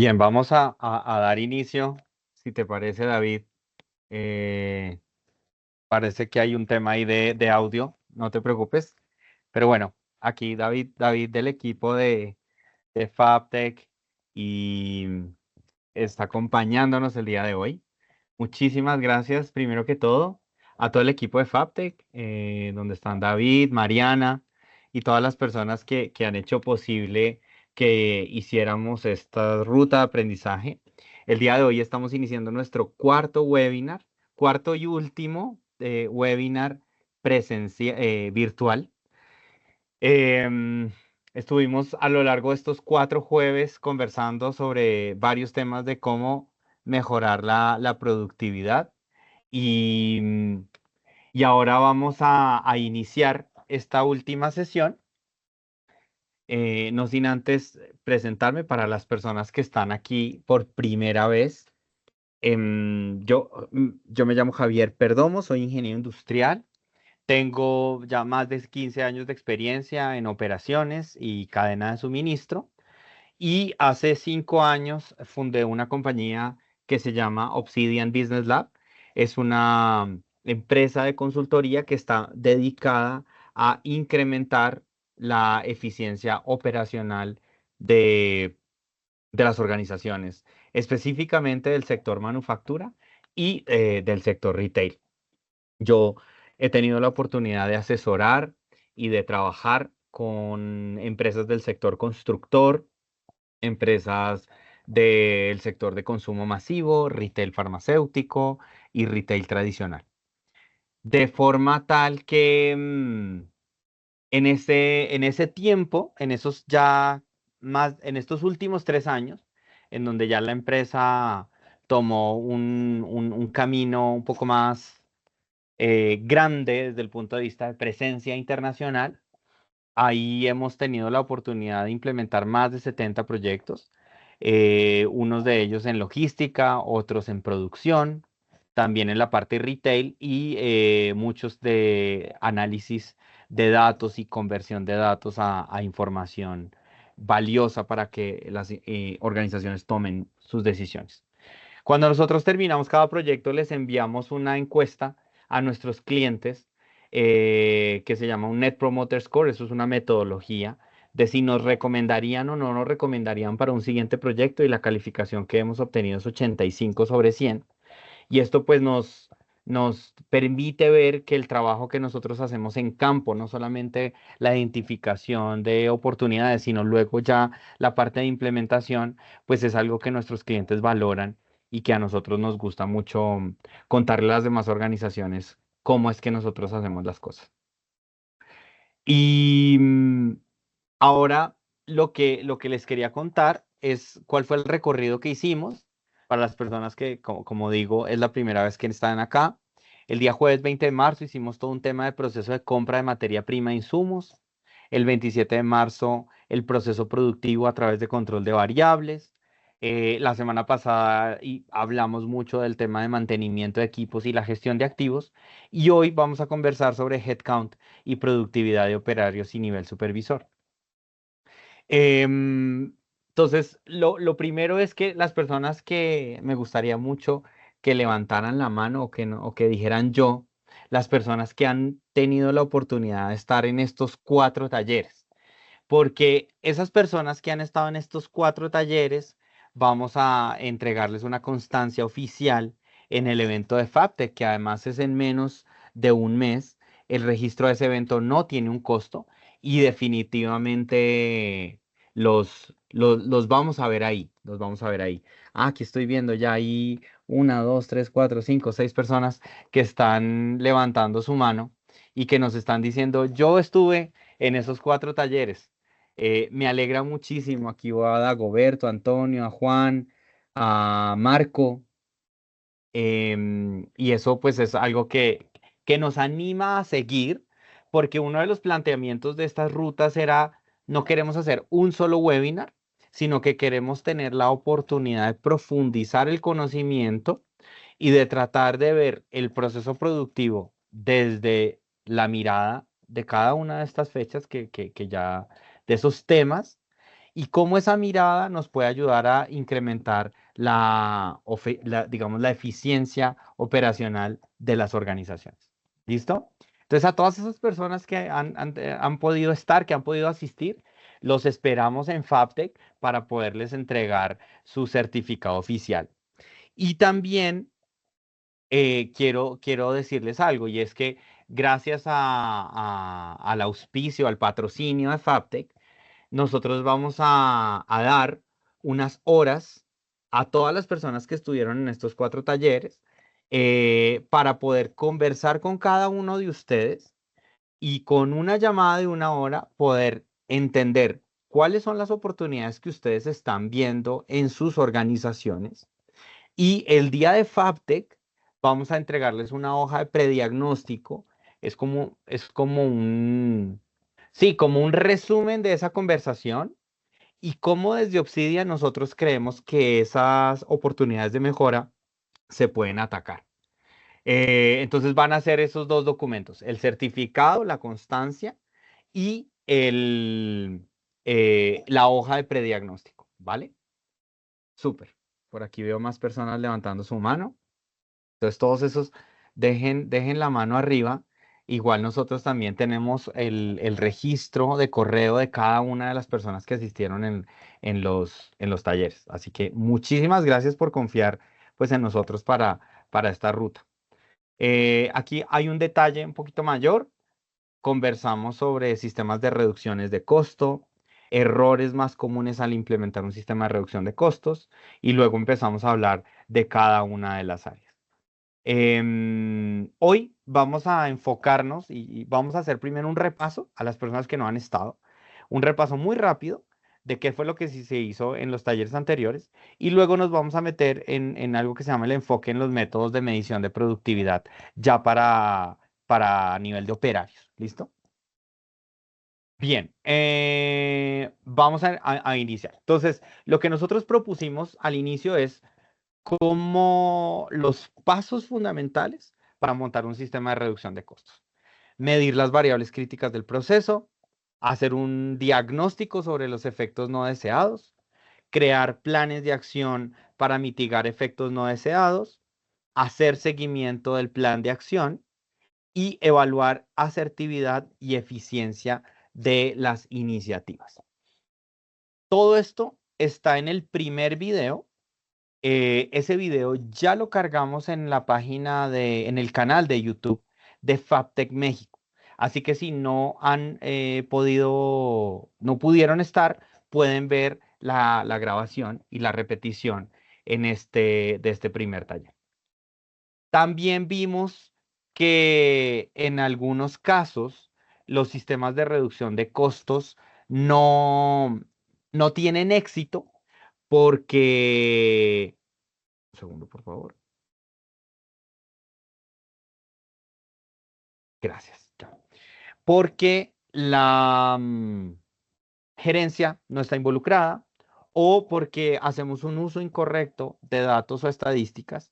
Bien, vamos a dar inicio, si te parece, David. Eh, Parece que hay un tema ahí de audio, no te preocupes. Pero bueno, aquí David del equipo de FabTech y está acompañándonos el día de hoy. Muchísimas gracias, primero que todo, a todo el equipo de FabTech, donde están David, Mariana y todas las personas que han hecho posible que hiciéramos esta ruta de aprendizaje. El día de hoy estamos iniciando nuestro cuarto webinar, cuarto y último webinar virtual. Em, Estuvimos a lo largo de estos 4 jueves conversando sobre varios temas de cómo mejorar la productividad y, y ahora vamos a iniciar esta última sesión, no sin antes presentarme para las personas que están aquí por primera vez. Yo me llamo Javier Perdomo, soy ingeniero industrial. Tengo ya más de 15 años de experiencia en operaciones y cadena de suministro y hace 5 años fundé una compañía que se llama Obsidian Business Lab. Es una empresa de consultoría que está dedicada a incrementar la eficiencia operacional de, de las organizaciones, específicamente del sector manufactura y del sector retail. Yo he tenido la oportunidad de asesorar y de trabajar con empresas del sector constructor, empresas del sector de consumo masivo, retail farmacéutico y retail tradicional. De forma tal que en ese tiempo, en estos últimos 3 años, en donde ya la empresa tomó un camino un poco más grande desde el punto de vista de presencia internacional. Ahí hemos tenido la oportunidad de implementar más de 70 proyectos, unos de ellos en logística, otros en producción, también en la parte retail y muchos de análisis de datos y conversión de datos a información valiosa para que las organizaciones tomen sus decisiones. Cuando nosotros terminamos cada proyecto, les enviamos una encuesta a nuestros clientes que se llama un Net Promoter Score. Eso es una metodología de si nos recomendarían o no nos recomendarían para un siguiente proyecto y la calificación que hemos obtenido es 85 sobre 100. Y esto pues nos permite ver que el trabajo que nosotros hacemos en campo, no solamente la identificación de oportunidades, sino luego ya la parte de implementación, pues es algo que nuestros clientes valoran y que a nosotros nos gusta mucho contarle a las demás organizaciones cómo es que nosotros hacemos las cosas. Y ahora lo que les quería contar es cuál fue el recorrido que hicimos para las personas que, como digo, es la primera vez que están acá. El día jueves 20 de marzo hicimos todo un tema de proceso de compra de materia prima e insumos. El 27 de marzo, el proceso productivo a través de control de variables. La semana pasada hablamos mucho del tema de mantenimiento de equipos y la gestión de activos. Y hoy vamos a conversar sobre headcount y productividad de operarios y nivel supervisor. Entonces, lo primero es que las personas que me gustaría mucho que levantaran la mano o que, o que dijeran yo, las personas que han tenido la oportunidad de estar en estos 4 talleres, porque esas personas que han estado en estos 4 talleres, vamos a entregarles una constancia oficial en el evento de FAPTEC, que además es en menos de un mes. El registro de ese evento no tiene un costo y definitivamente los vamos a ver ahí, los vamos a ver ahí. Ah, aquí estoy viendo ya ahí 1, 2, 3, 4, 5, 6 personas que están levantando su mano y que nos están diciendo, yo estuve en esos 4 talleres. Me alegra muchísimo. Aquí va a Dagoberto, a Antonio, a Juan, a Marco. Y eso pues es algo que nos anima a seguir, porque uno de los planteamientos de estas rutas era, no queremos hacer un solo webinar, sino que queremos tener la oportunidad de profundizar el conocimiento y de tratar de ver el proceso productivo desde la mirada de cada una de estas fechas que ya, de esos temas, y cómo esa mirada nos puede ayudar a incrementar digamos, la eficiencia operacional de las organizaciones. ¿Listo? Entonces, a todas esas personas que han podido estar, que han podido asistir, los esperamos en FABTEC para poderles entregar su certificado oficial. Y también quiero decirles algo, y es que gracias al auspicio, al patrocinio de FABTEC, nosotros vamos a dar unas horas a todas las personas que estuvieron en estos 4 talleres para poder conversar con cada uno de ustedes y con una llamada de una hora poder entender cuáles son las oportunidades que ustedes están viendo en sus organizaciones. Y el día de FABTEC vamos a entregarles una hoja de prediagnóstico. Sí, como un resumen de esa conversación y cómo desde Obsidian nosotros creemos que esas oportunidades de mejora se pueden atacar. Entonces van a ser esos 2 documentos, el certificado, la constancia y la hoja de prediagnóstico, ¿vale? Súper. Por aquí veo más personas levantando su mano. Entonces todos esos dejen la mano arriba. Igual nosotros también tenemos el registro de correo de cada una de las personas que asistieron en los talleres. Así que muchísimas gracias por confiar pues, en nosotros para esta ruta. Aquí hay un detalle un poquito mayor. Conversamos sobre sistemas de reducciones de costo, errores más comunes al implementar un sistema de reducción de costos y luego empezamos a hablar de cada una de las áreas. Hoy vamos a enfocarnos y vamos a hacer primero un repaso a las personas que no han estado, un repaso muy rápido de qué fue lo que sí se hizo en los talleres anteriores y luego nos vamos a meter en algo que se llama el enfoque en los métodos de medición de productividad ya para nivel de operarios. ¿Listo? Bien, vamos a iniciar. Entonces, lo que nosotros propusimos al inicio es como los pasos fundamentales para montar un sistema de reducción de costos. Medir las variables críticas del proceso, hacer un diagnóstico sobre los efectos no deseados, crear planes de acción para mitigar efectos no deseados, hacer seguimiento del plan de acción y evaluar asertividad y eficiencia de las iniciativas. Todo esto está en el primer video. Ese video ya lo cargamos en la página en el canal de YouTube de FABTEC México. Así que si no han no pudieron estar, pueden ver la grabación y la repetición de este primer taller. También vimos que en algunos casos los sistemas de reducción de costos no, no tienen éxito porque... Un segundo, por favor. Gracias. Ya. Porque la gerencia no está involucrada o porque hacemos un uso incorrecto de datos o estadísticas.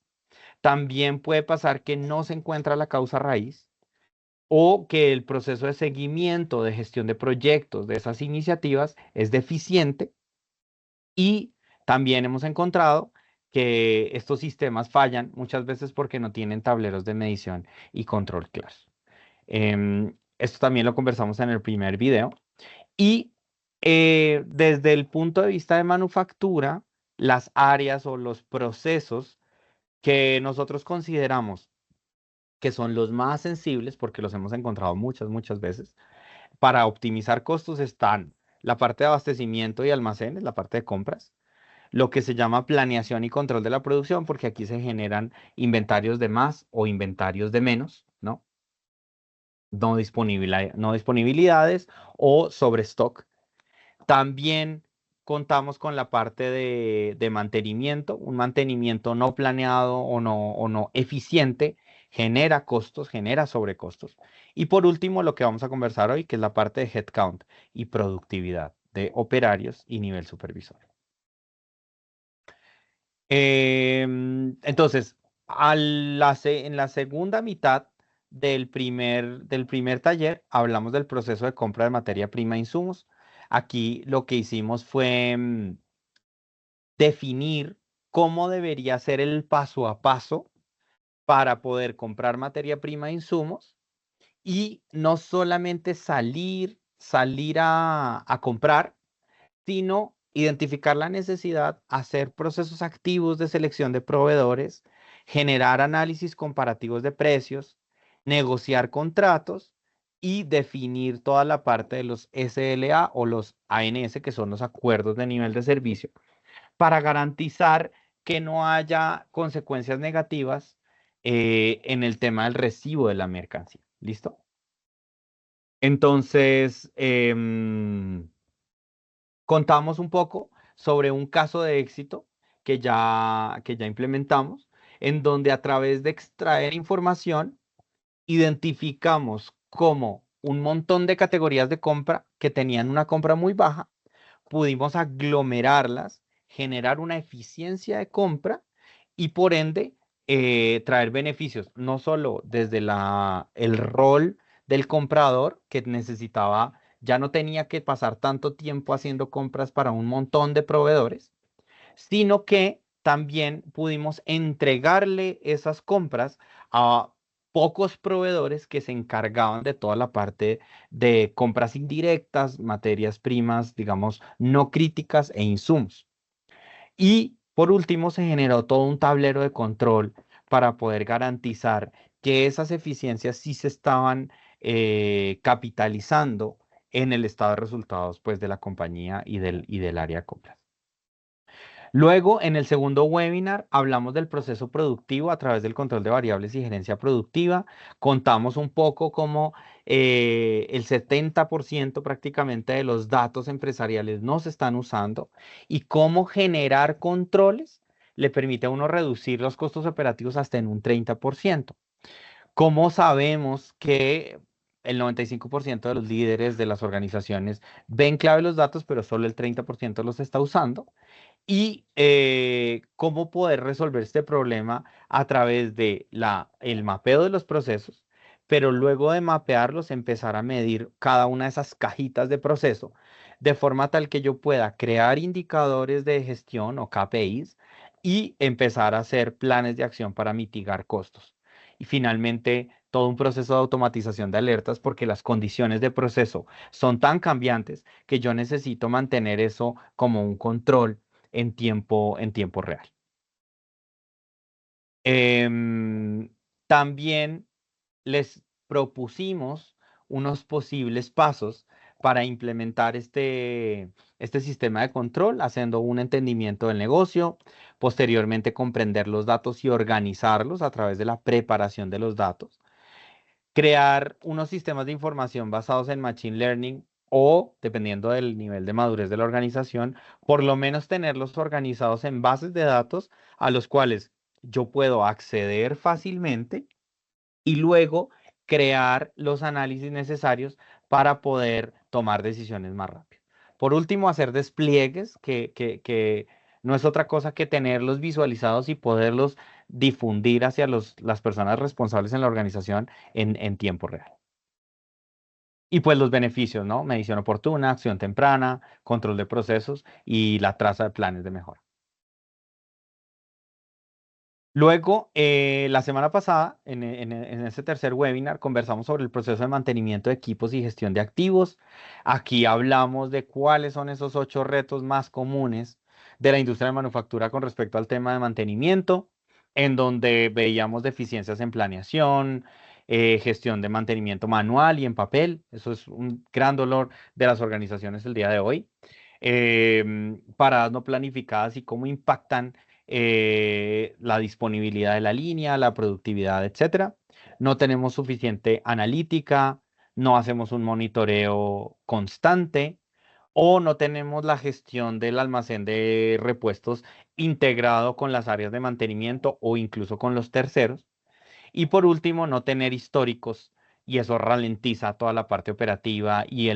También puede pasar que no se encuentra la causa raíz o que el proceso de seguimiento de gestión de proyectos de esas iniciativas es deficiente y también hemos encontrado que estos sistemas fallan muchas veces porque no tienen tableros de medición y control claros. Esto también lo conversamos en el primer video. Y desde el punto de vista de manufactura, las áreas o los procesos que nosotros consideramos que son los más sensibles, porque los hemos encontrado muchas veces, para optimizar costos están la parte de abastecimiento y almacenes, la parte de compras, lo que se llama planeación y control de la producción, porque aquí se generan inventarios de más o inventarios de menos, ¿no? No disponibilidades o sobrestock. También contamos con la parte de mantenimiento. Un mantenimiento no planeado o no eficiente genera costos, genera sobrecostos. Y por último, lo que vamos a conversar hoy, que es la parte de headcount y productividad de operarios y nivel supervisor. Entonces, en la segunda mitad del primer taller hablamos del proceso de compra de materia prima e insumos. Aquí lo que hicimos fue definir cómo debería ser el paso a paso para poder comprar materia prima e insumos y no solamente salir a comprar, sino identificar la necesidad, hacer procesos activos de selección de proveedores, generar análisis comparativos de precios, negociar contratos y definir toda la parte de los SLA o los ANS, que son los acuerdos de nivel de servicio, para garantizar que no haya consecuencias negativas en el tema del recibo de la mercancía. ¿Listo? Entonces, contamos un poco sobre un caso de éxito que ya implementamos, en donde a través de extraer información, identificamos cómo un montón de categorías de compra que tenían una compra muy baja, pudimos aglomerarlas, generar una eficiencia de compra y por ende traer beneficios, no solo desde el rol del comprador que necesitaba, ya no tenía que pasar tanto tiempo haciendo compras para un montón de proveedores, sino que también pudimos entregarle esas compras a pocos proveedores que se encargaban de toda la parte de compras indirectas, materias primas, digamos, no críticas e insumos. Y por último, se generó todo un tablero de control para poder garantizar que esas eficiencias sí se estaban capitalizando en el estado de resultados pues, de la compañía y del área de compras. Luego, en el segundo webinar, hablamos del proceso productivo a través del control de variables y gerencia productiva. Contamos un poco cómo el 70% prácticamente de los datos empresariales no se están usando y cómo generar controles le permite a uno reducir los costos operativos hasta en un 30%. ¿Cómo sabemos que el 95% de los líderes de las organizaciones ven clave los datos, pero solo el 30% los está usando? Y cómo poder resolver este problema a través de el mapeo de los procesos, pero luego de mapearlos, empezar a medir cada una de esas cajitas de proceso, de forma tal que yo pueda crear indicadores de gestión o KPIs y empezar a hacer planes de acción para mitigar costos. Y finalmente, todo un proceso de automatización de alertas porque las condiciones de proceso son tan cambiantes que yo necesito mantener eso como un control en tiempo real. Em, También les propusimos unos posibles pasos para implementar este sistema de control, haciendo un entendimiento del negocio, posteriormente comprender los datos y organizarlos a través de la preparación de los datos, crear unos sistemas de información basados en Machine Learning o, dependiendo del nivel de madurez de la organización, por lo menos tenerlos organizados en bases de datos a los cuales yo puedo acceder fácilmente y luego crear los análisis necesarios para poder tomar decisiones más rápido. Por último, hacer despliegues que no es otra cosa que tenerlos visualizados y poderlos difundir hacia las personas responsables en la organización en tiempo real. Y pues los beneficios, ¿no? Medición oportuna, acción temprana, control de procesos y la traza de planes de mejora. Luego, la semana pasada, en ese tercer webinar, conversamos sobre el proceso de mantenimiento de equipos y gestión de activos. Aquí hablamos de cuáles son esos 8 retos más comunes de la industria de manufactura con respecto al tema de mantenimiento, en donde veíamos deficiencias en planeación, gestión de mantenimiento manual y en papel. Eso es un gran dolor de las organizaciones el día de hoy. Paradas no planificadas y cómo impactan la disponibilidad de la línea, la productividad, etcétera. No tenemos suficiente analítica, no hacemos un monitoreo constante o no tenemos la gestión del almacén de repuestos integrado con las áreas de mantenimiento o incluso con los terceros. Y por último, no tener históricos y eso ralentiza toda la parte operativa y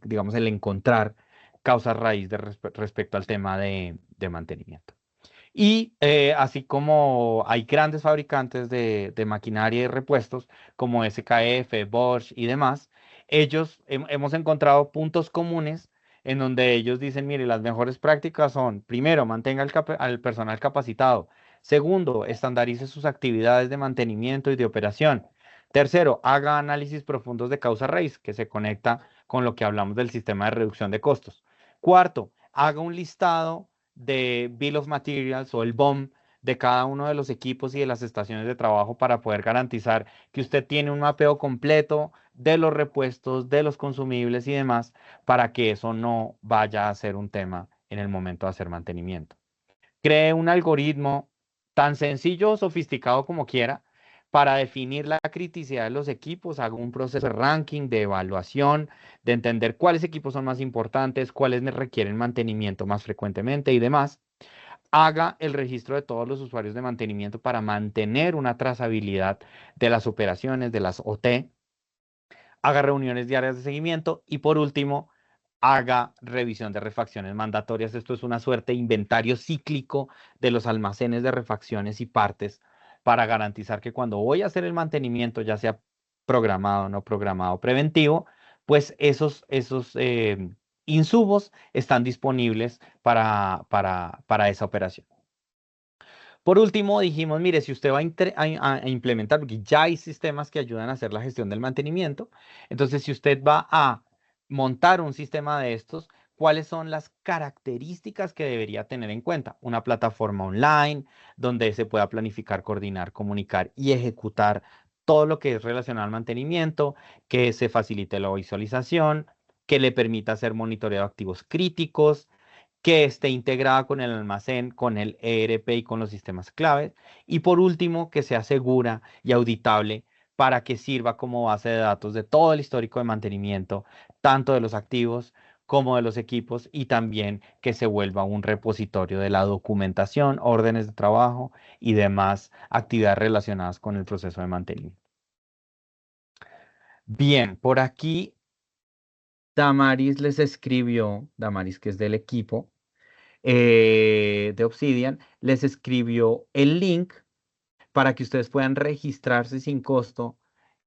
digamos, el encontrar causas raíz respecto al tema de mantenimiento. Y así como hay grandes fabricantes de maquinaria y repuestos como SKF, Bosch y demás, ellos hemos encontrado puntos comunes en donde ellos dicen, mire, las mejores prácticas son, primero, mantenga al personal capacitado. Segundo, estandarice sus actividades de mantenimiento y de operación. Tercero, haga análisis profundos de causa raíz, que se conecta con lo que hablamos del sistema de reducción de costos. Cuarto, haga un listado de Bill of Materials o el BOM de cada uno de los equipos y de las estaciones de trabajo para poder garantizar que usted tiene un mapeo completo de los repuestos, de los consumibles y demás, para que eso no vaya a ser un tema en el momento de hacer mantenimiento. Cree un algoritmo tan sencillo o sofisticado como quiera para definir la criticidad de los equipos, haga un proceso de ranking, de evaluación, de entender cuáles equipos son más importantes, cuáles requieren mantenimiento más frecuentemente y demás. Haga el registro de todos los usuarios de mantenimiento para mantener una trazabilidad de las operaciones, de las OT. Haga reuniones diarias de seguimiento y por último, haga revisión de refacciones mandatorias. Esto es una suerte de inventario cíclico de los almacenes de refacciones y partes para garantizar que cuando voy a hacer el mantenimiento, ya sea programado, no programado, preventivo, pues esos insumos están disponibles para esa operación. Por último, dijimos, mire, si usted va a implementar, porque ya hay sistemas que ayudan a hacer la gestión del mantenimiento, entonces si usted va a montar un sistema de estos, ¿cuáles son las características que debería tener en cuenta? Una plataforma online donde se pueda planificar, coordinar, comunicar y ejecutar todo lo que es relacionado al mantenimiento, que se facilite la visualización, que le permita hacer monitoreo de activos críticos, que esté integrada con el almacén, con el ERP y con los sistemas claves. Y por último, que sea segura y auditable para que sirva como base de datos de todo el histórico de mantenimiento, tanto de los activos como de los equipos, y también que se vuelva un repositorio de la documentación, órdenes de trabajo y demás actividades relacionadas con el proceso de mantenimiento. Bien, por aquí Damaris les escribió, Damaris que es del equipo, de Obsidian, les escribió el link para que ustedes puedan registrarse sin costo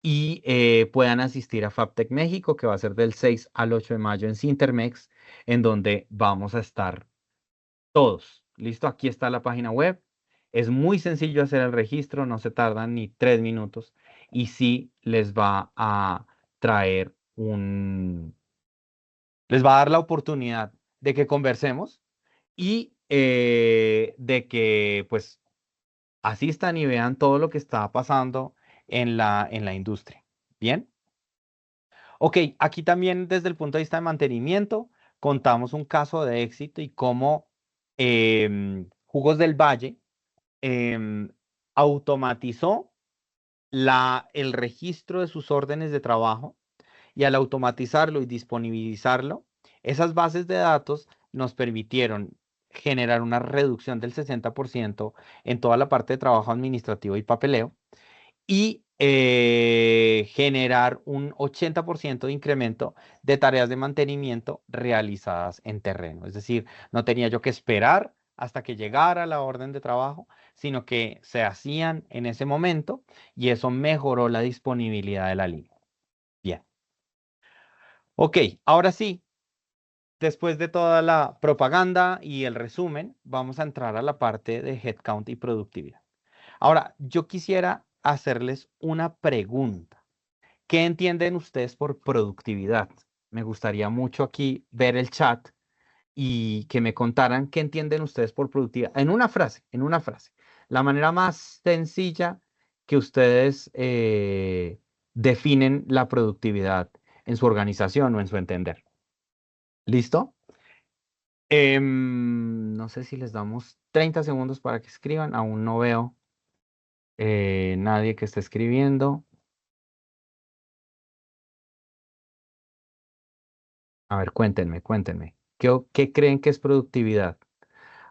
y puedan asistir a FabTech México, que va a ser del 6 al 8 de mayo en Cintermex, en donde vamos a estar todos. ¿Listo? Aquí está la página web. Es muy sencillo hacer el registro, no se tardan ni 3 minutos y sí les va a traer les va a dar la oportunidad de que conversemos y de que pues asistan y vean todo lo que está pasando en la industria. Bien. Ok, aquí también desde el punto de vista de mantenimiento, contamos un caso de éxito y cómo Jugos del Valle em, automatizó el registro de sus órdenes de trabajo y al automatizarlo y disponibilizarlo, esas bases de datos nos permitieron generar una reducción del 60% en toda la parte de trabajo administrativo y papeleo y generar un 80% de incremento de tareas de mantenimiento realizadas en terreno. Es decir, no tenía yo que esperar hasta que llegara la orden de trabajo, sino que se hacían en ese momento y eso mejoró la disponibilidad de la línea. Bien. Ok, ahora sí, después de toda la propaganda y el resumen, vamos a entrar a la parte de headcount y productividad. Ahora, yo quisiera hacerles una pregunta. ¿Qué entienden ustedes por productividad? Me gustaría mucho aquí ver el chat y que me contaran qué entienden ustedes por productividad. En una frase, en una frase. La manera más sencilla que ustedes definen la productividad en su organización o en su entender. ¿Listo? No sé si les damos 30 segundos para que escriban. Aún no veo nadie que esté escribiendo. A ver, cuéntenme, cuéntenme. ¿Qué creen que es productividad?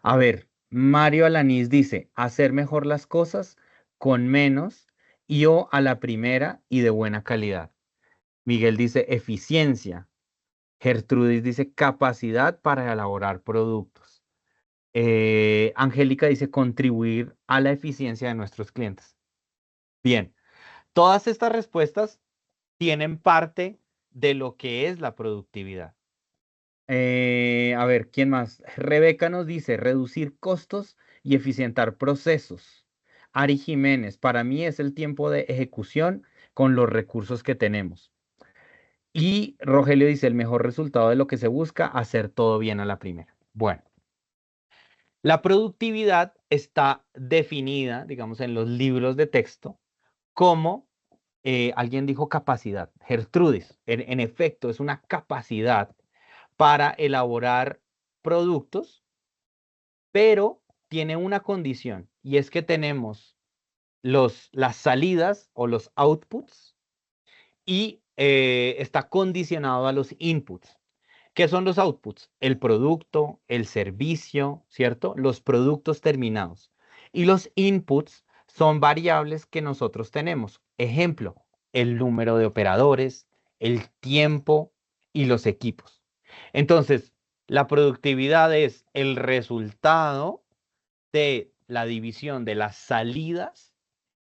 A ver, Mario Alanís dice, hacer mejor las cosas con menos y o a la primera y de buena calidad. Miguel dice eficiencia. Gertrudis dice capacidad para elaborar productos. Angélica dice contribuir a la eficiencia de nuestros clientes. Bien, todas estas respuestas tienen parte de lo que es la productividad. A ver, ¿quién más? Rebeca nos dice reducir costos y eficientar procesos. Ari Jiménez, para mí es el tiempo de ejecución con los recursos que tenemos. Y Rogelio dice el mejor resultado de lo que se busca, hacer todo bien a la primera. Bueno, la productividad está definida, digamos, en los libros de texto como, alguien dijo capacidad, Gertrudis, en efecto, es una capacidad para elaborar productos, pero tiene una condición y es que tenemos las salidas o los outputs y está condicionado a los inputs. ¿Qué son los outputs? El producto, el servicio, ¿cierto? Los productos terminados. Y los inputs son variables que nosotros tenemos. Ejemplo, el número de operadores, el tiempo y los equipos. Entonces, la productividad es el resultado de la división de las salidas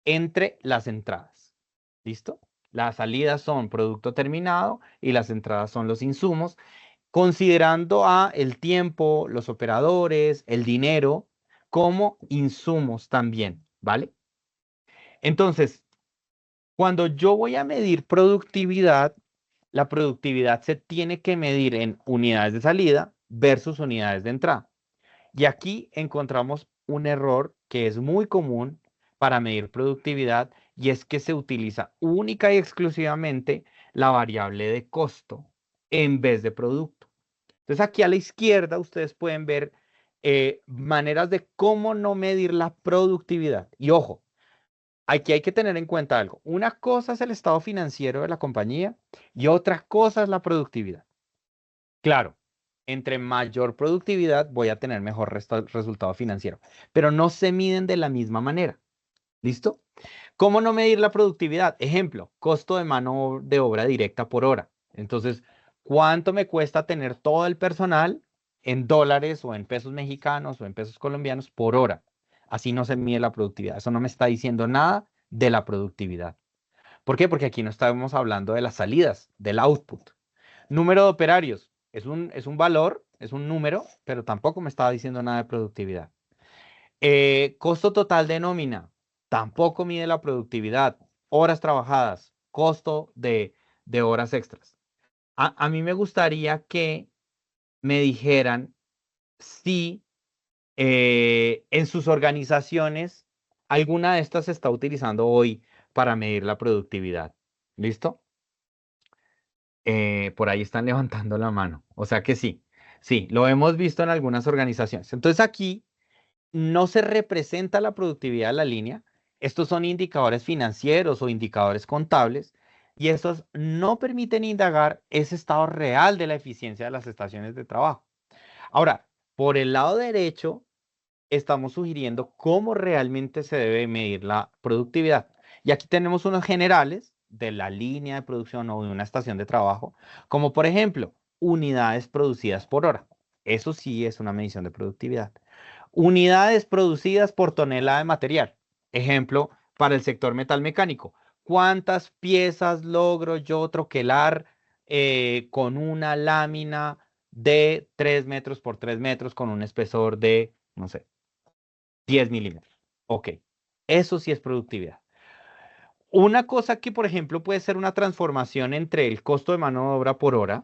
entre las entradas. ¿Listo? Las salidas son producto terminado y las entradas son los insumos, considerando a el tiempo, los operadores, el dinero como insumos también, ¿vale? Entonces, cuando yo voy a medir productividad, la productividad se tiene que medir en unidades de salida versus unidades de entrada. Y aquí encontramos un error que es muy común para medir productividad y es que se utiliza única y exclusivamente la variable de costo en vez de producto. Entonces aquí a la izquierda ustedes pueden ver maneras de cómo no medir la productividad. Y ojo, aquí hay que tener en cuenta algo. Una cosa es el estado financiero de la compañía y otra cosa es la productividad. Claro, entre mayor productividad voy a tener mejor resultado financiero, pero no se miden de la misma manera. ¿Listo? ¿Cómo no medir la productividad? Ejemplo, costo de mano de obra directa por hora. Entonces, ¿cuánto me cuesta tener todo el personal en dólares o en pesos mexicanos o en pesos colombianos por hora? Así no se mide la productividad. Eso no me está diciendo nada de la productividad. ¿Por qué? Porque aquí no estamos hablando de las salidas, del output. Número de operarios. Es un valor, es un número, pero tampoco me estaba diciendo nada de productividad. Costo total de nómina. Tampoco mide la productividad. Horas trabajadas. Costo de horas extras. A mí me gustaría que me dijeran si en sus organizaciones alguna de estas se está utilizando hoy para medir la productividad. ¿Listo? Por ahí están levantando la mano. O sea que sí, sí, lo hemos visto en algunas organizaciones. Entonces aquí no se representa la productividad de la línea. Estos son indicadores financieros o indicadores contables y estos no permiten indagar ese estado real de la eficiencia de las estaciones de trabajo. Ahora, por el lado derecho, estamos sugiriendo cómo realmente se debe medir la productividad. Y aquí tenemos unos generales de la línea de producción o de una estación de trabajo, como por ejemplo, unidades producidas por hora. Eso sí es una medición de productividad. Unidades producidas por tonelada de material. Ejemplo, para el sector metal mecánico. ¿Cuántas piezas logro yo troquelar con una lámina de 3 metros por 3 metros con un espesor de, no sé, 10 milímetros? Ok, eso sí es productividad. Una cosa que, por ejemplo, puede ser una transformación entre el costo de mano de obra por hora,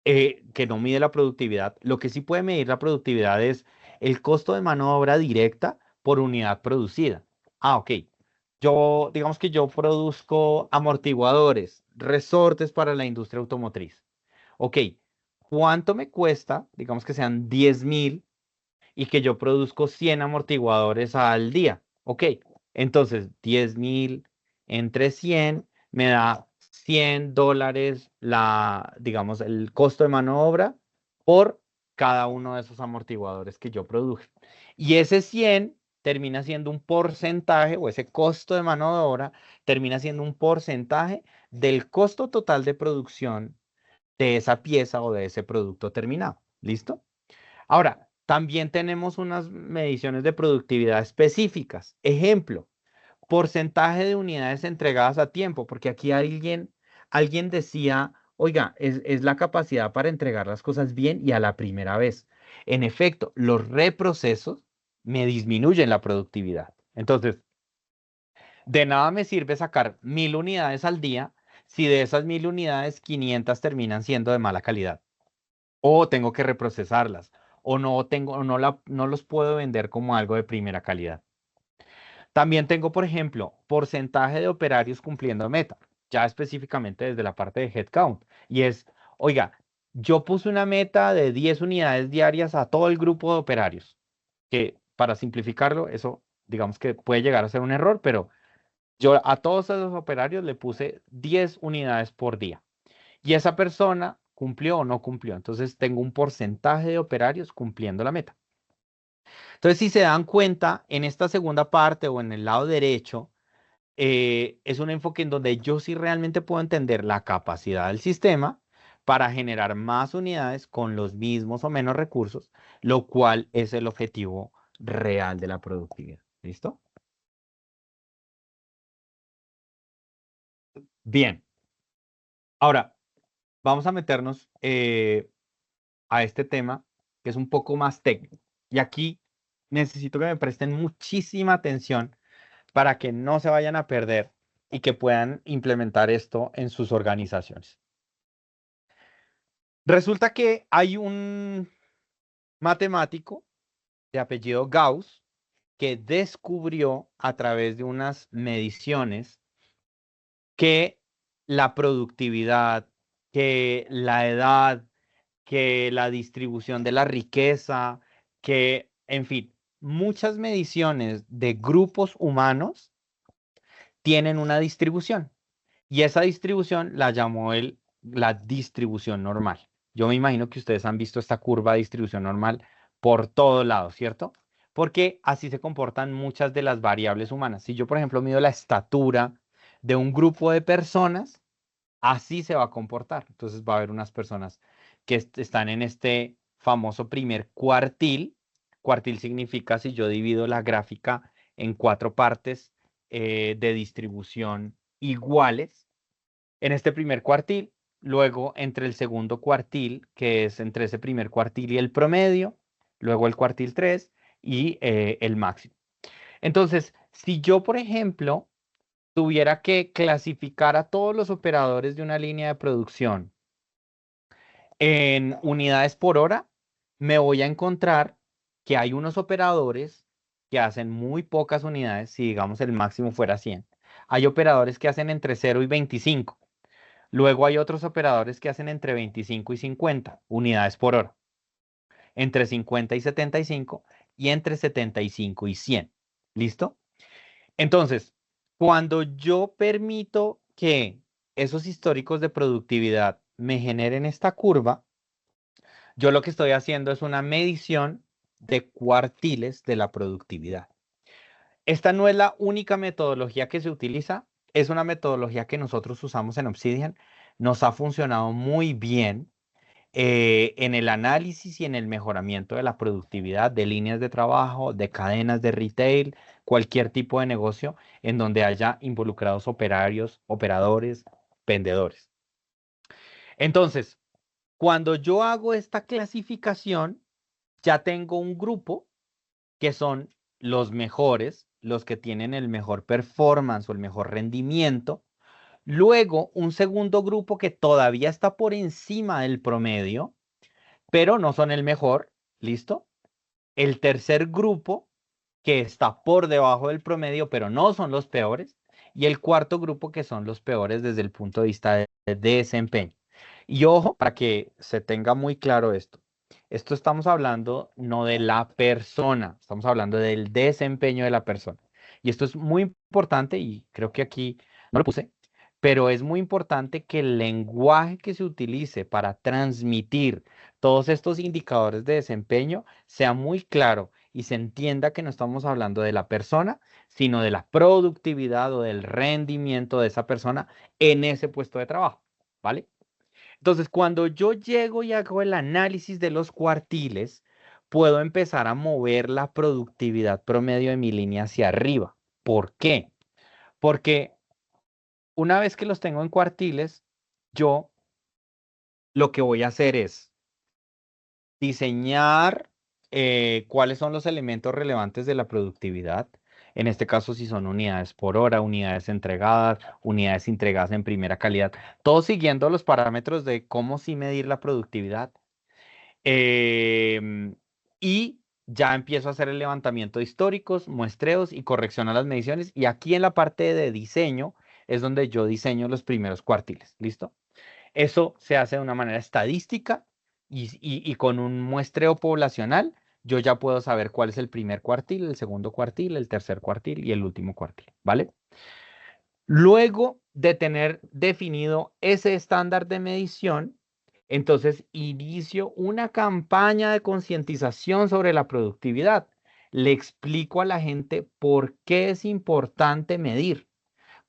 que no mide la productividad. Lo que sí puede medir la productividad es el costo de mano de obra directa por unidad producida. Ah, ok. Digamos que yo produzco amortiguadores, resortes para la industria automotriz. Ok, ¿cuánto me cuesta? Digamos que sean 10.000 y que yo produzco 100 amortiguadores al día. Ok, entonces 10.000 entre 100 me da $100 digamos, el costo de mano de obra por cada uno de esos amortiguadores que yo produje. Y ese 100 termina siendo un porcentaje, o ese costo de mano de obra termina siendo un porcentaje del costo total de producción de esa pieza o de ese producto terminado. ¿Listo? Ahora, también tenemos unas mediciones de productividad específicas. Ejemplo, porcentaje de unidades entregadas a tiempo, porque aquí alguien decía Oiga, es la capacidad para entregar las cosas bien y a la primera vez. En efecto, los reprocesos me disminuyen la productividad. Entonces, de nada me sirve sacar 1000 unidades al día si de esas 1000 unidades 500 terminan siendo de mala calidad o tengo que reprocesarlas o no los puedo vender como algo de primera calidad. También tengo, por ejemplo, porcentaje de operarios cumpliendo meta, ya específicamente desde la parte de headcount. Y es, oiga, yo puse una meta de 10 unidades diarias a todo el grupo de operarios, que para simplificarlo, eso digamos que puede llegar a ser un error, pero yo a todos esos operarios le puse 10 unidades por día. Y esa persona cumplió o no cumplió. Entonces tengo un porcentaje de operarios cumpliendo la meta. Entonces, si se dan cuenta, en esta segunda parte o en el lado derecho, es un enfoque en donde yo sí realmente puedo entender la capacidad del sistema para generar más unidades con los mismos o menos recursos, lo cual es el objetivo real de la productividad. ¿Listo? Bien. Ahora, vamos a meternos a este tema que es un poco más técnico. Y aquí necesito que me presten muchísima atención para que no se vayan a perder y que puedan implementar esto en sus organizaciones. Resulta que hay un matemático de apellido Gauss que descubrió a través de unas mediciones que la productividad, que la edad, que la distribución de la riqueza, que, en fin, muchas mediciones de grupos humanos tienen una distribución. Y esa distribución la llamó él la distribución normal. Yo me imagino que ustedes han visto esta curva de distribución normal por todo lado, ¿cierto? Porque así se comportan muchas de las variables humanas. Si yo, por ejemplo, mido la estatura de un grupo de personas, así se va a comportar. Entonces va a haber unas personas que están en este famoso primer cuartil. Cuartil significa si yo divido la gráfica en 4 partes de distribución iguales. En este primer cuartil, luego entre el segundo cuartil, que es entre ese primer cuartil y el promedio, luego el cuartil 3 y el máximo. Entonces, si yo, por ejemplo, tuviera que clasificar a todos los operadores de una línea de producción en unidades por hora, me voy a encontrar que hay unos operadores que hacen muy pocas unidades, si digamos el máximo fuera 100. Hay operadores que hacen entre 0 y 25. Luego hay otros operadores que hacen entre 25 y 50 unidades por hora, entre 50 y 75 y entre 75 y 100. ¿Listo? Entonces, cuando yo permito que esos históricos de productividad me generen esta curva, yo lo que estoy haciendo es una medición de cuartiles de la productividad. Esta no es la única metodología que se utiliza, es una metodología que nosotros usamos en Obsidian. Nos ha funcionado muy bien en el análisis y en el mejoramiento de la productividad de líneas de trabajo, de cadenas de retail, cualquier tipo de negocio en donde haya involucrados operarios, operadores, vendedores. Entonces, cuando yo hago esta clasificación, ya tengo un grupo que son los mejores, los que tienen el mejor performance o el mejor rendimiento. Luego, un segundo grupo que todavía está por encima del promedio, pero no son el mejor, ¿listo? El tercer grupo que está por debajo del promedio, pero no son los peores. Y el cuarto grupo que son los peores desde el punto de vista de desempeño. Y ojo, para que se tenga muy claro esto. Esto estamos hablando no de la persona, estamos hablando del desempeño de la persona. Y esto es muy importante y creo que aquí no lo puse, pero es muy importante que el lenguaje que se utilice para transmitir todos estos indicadores de desempeño sea muy claro y se entienda que no estamos hablando de la persona, sino de la productividad o del rendimiento de esa persona en ese puesto de trabajo, ¿vale? Entonces, cuando yo llego y hago el análisis de los cuartiles, puedo empezar a mover la productividad promedio de mi línea hacia arriba. ¿Por qué? Porque una vez que los tengo en cuartiles, yo lo que voy a hacer es diseñar cuáles son los elementos relevantes de la productividad. En este caso, si son unidades por hora, unidades entregadas en primera calidad, todo siguiendo los parámetros de cómo sí medir la productividad. Em, y ya empiezo a hacer el levantamiento de históricos, muestreos y corrección a las mediciones. Y aquí en la parte de diseño es donde yo diseño los primeros cuartiles. ¿Listo? Eso se hace de una manera estadística y con un muestreo poblacional, yo ya puedo saber cuál es el primer cuartil, el segundo cuartil, el tercer cuartil y el último cuartil, ¿vale? Luego de tener definido ese estándar de medición, entonces inicio una campaña de concientización sobre la productividad. Le explico a la gente por qué es importante medir.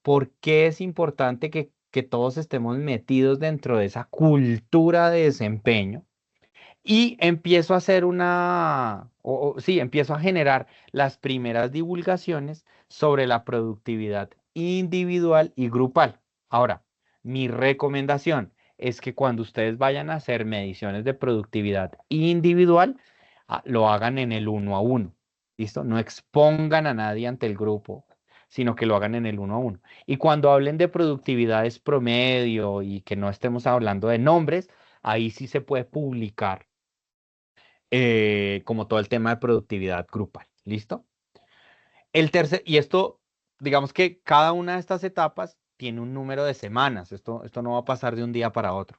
¿Por qué es importante que todos estemos metidos dentro de esa cultura de desempeño? Y empiezo a hacer sí, empiezo a generar las primeras divulgaciones sobre la productividad individual y grupal. Ahora, mi recomendación es que cuando ustedes vayan a hacer mediciones de productividad individual, lo hagan en el uno a uno. ¿Listo? No expongan a nadie ante el grupo, sino que lo hagan en el uno a uno. Y cuando hablen de productividades promedio y que no estemos hablando de nombres, ahí sí se puede publicar como todo el tema de productividad grupal. ¿Listo? Y esto, digamos que cada una de estas etapas tiene un número de semanas. Esto no va a pasar de un día para otro.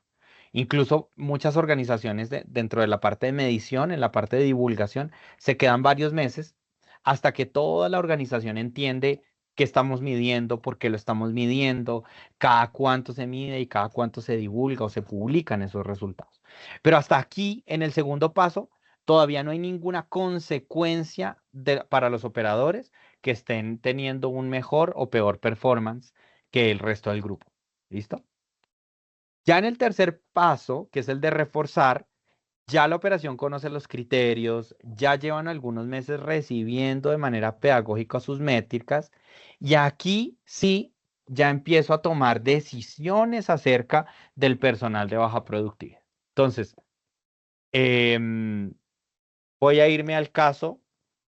Incluso muchas organizaciones dentro de la parte de medición, en la parte de divulgación, se quedan varios meses hasta que toda la organización entiende qué estamos midiendo, por qué lo estamos midiendo, cada cuánto se mide y cada cuánto se divulga o se publican esos resultados. Pero hasta aquí, en el segundo paso, todavía no hay ninguna consecuencia para los operadores que estén teniendo un mejor o peor performance que el resto del grupo. ¿Listo? Ya en el tercer paso, que es el de reforzar, ya la operación conoce los criterios, ya llevan algunos meses recibiendo de manera pedagógica sus métricas y aquí sí ya empiezo a tomar decisiones acerca del personal de baja productividad. Entonces, em, voy a irme al caso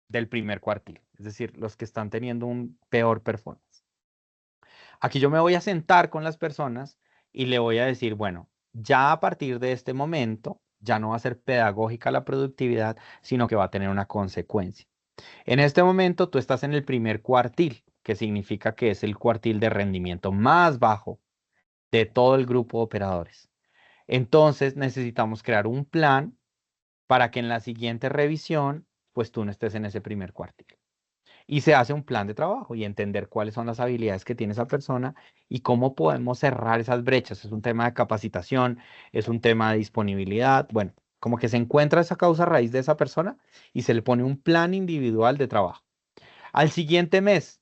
del primer cuartil, es decir, los que están teniendo un peor performance. Aquí yo me voy a sentar con las personas y le voy a decir, bueno, ya a partir de este momento, ya no va a ser pedagógica la productividad, sino que va a tener una consecuencia. En este momento tú estás en el primer cuartil, que significa que es el cuartil de rendimiento más bajo de todo el grupo de operadores. Entonces necesitamos crear un plan para que en la siguiente revisión, pues tú no estés en ese primer cuartil. Y se hace un plan de trabajo y entender cuáles son las habilidades que tiene esa persona y cómo podemos cerrar esas brechas. Es un tema de capacitación, es un tema de disponibilidad. Bueno, como que se encuentra esa causa raíz de esa persona y se le pone un plan individual de trabajo. Al siguiente mes,